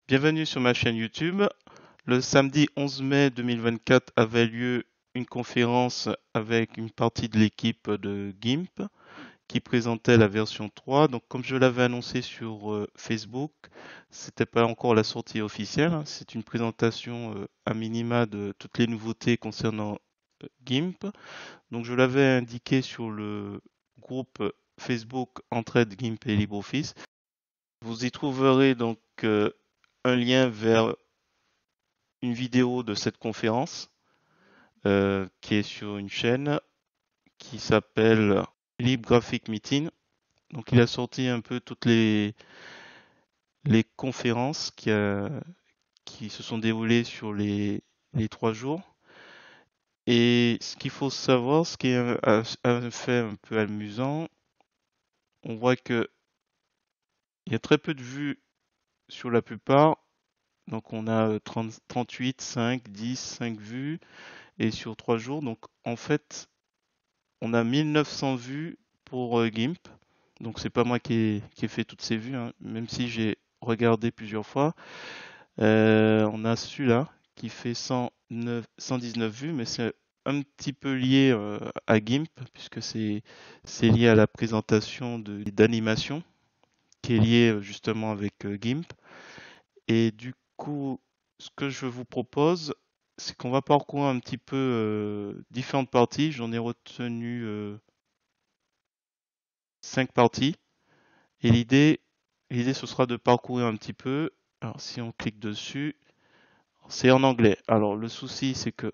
Bienvenue sur ma chaîne YouTube. Le samedi 11 mai 2024 avait lieu une conférence avec une partie de l'équipe de GIMP qui présentait la version 3. Donc, comme je l'avais annoncé sur Facebook, c'était pas encore la sortie officielle, hein. C'est une présentation à minima de toutes les nouveautés concernant GIMP. Donc, je l'avais indiqué sur le groupe Facebook Entraide GIMP et LibreOffice. Vous y trouverez donc un lien vers une vidéo de cette conférence qui est sur une chaîne qui s'appelle LibGraphic Meeting. Donc il a sorti un peu toutes les conférences qui se sont déroulées sur les 3 jours. Et ce qu'il faut savoir, ce qui est un fait un peu amusant, on voit que il y a très peu de vues sur la plupart. Donc on a 38, 5, 10, 5 vues et sur 3 jours. Donc en fait, on a 1900 vues pour GIMP. Donc c'est pas moi qui ai fait toutes ces vues, hein, même si j'ai regardé plusieurs fois. On a celui-là qui fait 119 vues, mais c'est un petit peu lié à GIMP, puisque c'est lié à la présentation d'animation, qui est liée justement avec GIMP. Et du coup, ce que je vous propose, c'est qu'on va parcourir un petit peu différentes parties. J'en ai retenu 5 parties. Et l'idée, ce sera de parcourir un petit peu. Alors, si on clique dessus, c'est en anglais. Alors, le souci, c'est que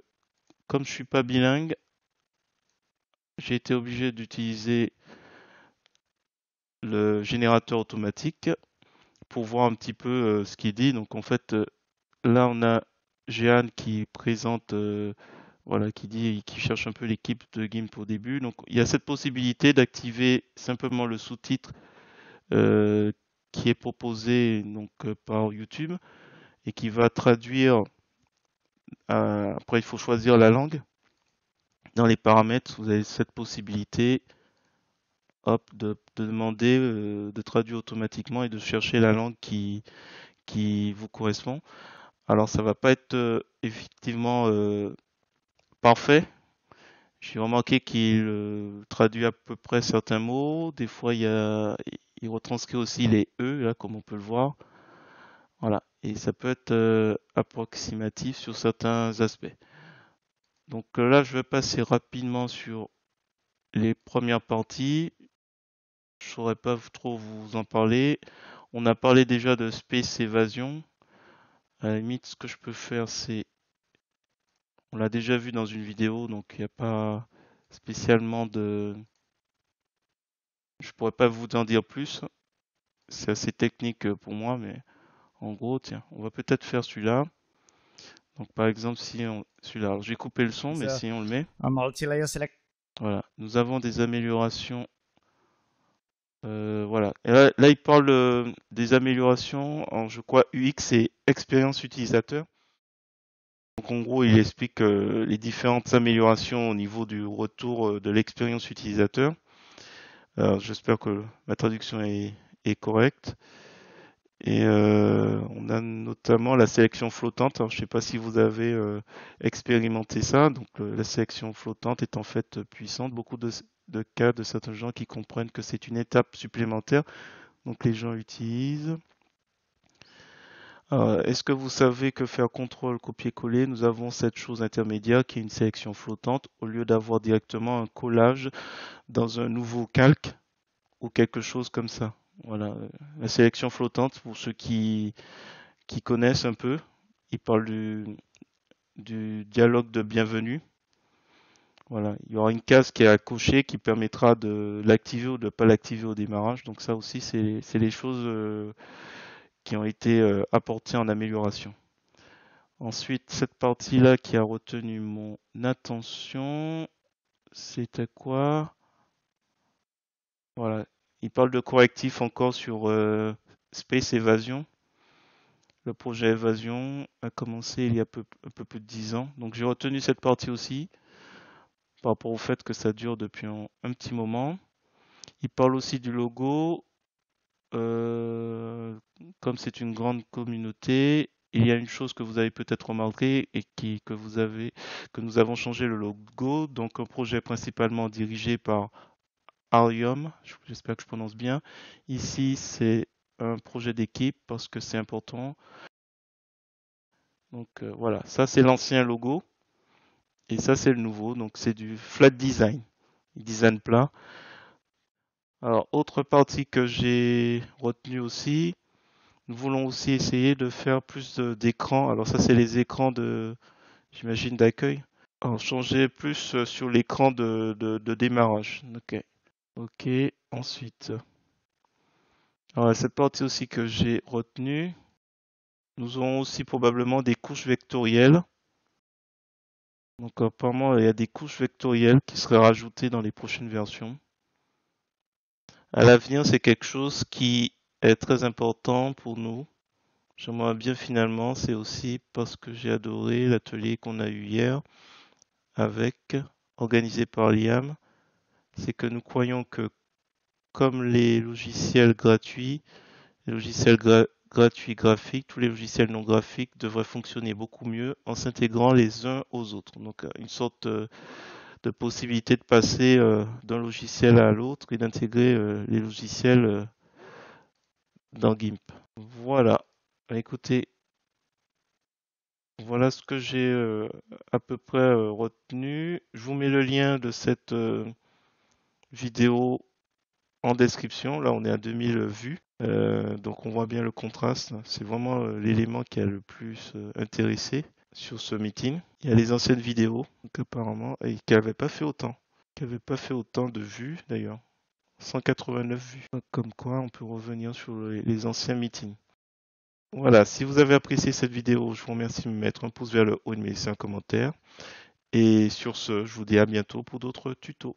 comme je suis pas bilingue, j'ai été obligé d'utiliser le générateur automatique pour voir un petit peu ce qu'il dit. Donc, en fait, là, on a Jeanne qui présente, voilà, qui cherche un peu l'équipe de GIMP au début. Donc, il y a cette possibilité d'activer simplement le sous-titre euh, qui est proposé donc par YouTube et qui va traduire. Après, il faut choisir la langue. Dans les paramètres, vous avez cette possibilité, hop, de demander de traduire automatiquement et de chercher la langue qui vous correspond. Alors, ça va pas être effectivement parfait. J'ai remarqué qu'il traduit à peu près certains mots. Des fois, il retranscrit aussi les E, là, comme on peut le voir. Voilà. Et ça peut être approximatif sur certains aspects. Donc là, je vais passer rapidement sur les premières parties. Je saurais pas trop vous en parler. On a parlé déjà de Space Evasion. À la limite, ce que je peux faire, c'est... On l'a déjà vu dans une vidéo, donc il n'y a pas spécialement de... Je pourrais pas vous en dire plus. C'est assez technique pour moi, mais en gros, tiens, on va peut-être faire celui-là. Donc par exemple, si on... Celui-là, alors, j'ai coupé le son, mais So si on le met, a multi-layer select. voilà. Nous avons des améliorations. Voilà. Et là, il parle des améliorations en, je crois, UX et expérience utilisateur. Donc en gros, il explique les différentes améliorations au niveau du retour de l'expérience utilisateur. Alors, j'espère que ma traduction est correcte. Et on a notamment la sélection flottante. Alors, je ne sais pas si vous avez expérimenté ça. Donc la sélection flottante est en fait puissante. Beaucoup de cas de certains gens qui comprennent que c'est une étape supplémentaire. Donc les gens utilisent. Est-ce que vous savez que faire contrôle copier-coller, nous avons cette chose intermédiaire qui est une sélection flottante au lieu d'avoir directement un collage dans un nouveau calque ou quelque chose comme ça. Voilà, la sélection flottante pour ceux qui connaissent un peu, il parle du dialogue de bienvenue. Voilà, il y aura une case qui est à cocher qui permettra de l'activer ou de ne pas l'activer au démarrage. Donc ça aussi, c'est les choses qui ont été apportées en amélioration. Ensuite, cette partie-là qui a retenu mon attention, c'était quoi? Voilà, il parle de correctif encore sur Space Evasion. Le projet Evasion a commencé il y a un peu plus de 10 ans. Donc j'ai retenu cette partie aussi par rapport au fait que ça dure depuis un petit moment. Il parle aussi du logo. comme c'est une grande communauté, il y a une chose que vous avez peut-être remarqué et que nous avons changé le logo. Donc un projet principalement dirigé par Arium, j'espère que je prononce bien. Ici, c'est un projet d'équipe parce que c'est important. Donc voilà, ça c'est l'ancien logo et ça c'est le nouveau. Donc c'est du flat design, design plat. Alors autre partie que j'ai retenue aussi, nous voulons aussi essayer de faire plus d'écrans. Alors ça c'est les écrans de, j'imagine, d'accueil. Alors changer plus sur l'écran de démarrage. Ok. Ok. Ensuite, alors cette partie aussi que j'ai retenue, nous aurons aussi probablement des couches vectorielles. Donc apparemment, il y a des couches vectorielles qui seraient rajoutées dans les prochaines versions. À l'avenir, c'est quelque chose qui est très important pour nous. J'aimerais bien finalement, c'est aussi parce que j'ai adoré l'atelier qu'on a eu hier avec, organisé par Liam, c'est que nous croyons que comme les logiciels gratuits, les logiciels gratuits graphiques, tous les logiciels non graphiques devraient fonctionner beaucoup mieux en s'intégrant les uns aux autres. Donc une sorte de possibilité de passer d'un logiciel à l'autre et d'intégrer les logiciels dans GIMP. Voilà. Écoutez, voilà ce que j'ai à peu près retenu. Je vous mets le lien de cette vidéo en description. Là, on est à 2000 vues. Donc on voit bien le contraste. C'est vraiment l'élément qui a le plus intéressé sur ce meeting. Il y a les anciennes vidéos, donc apparemment, et qui n'avaient pas fait autant. Qui n'avaient pas fait autant de vues d'ailleurs. 189 vues. Donc, comme quoi, on peut revenir sur les anciens meetings. Voilà, si vous avez apprécié cette vidéo, je vous remercie de me mettre un pouce vers le haut et de me laisser un commentaire. Et sur ce, je vous dis à bientôt pour d'autres tutos.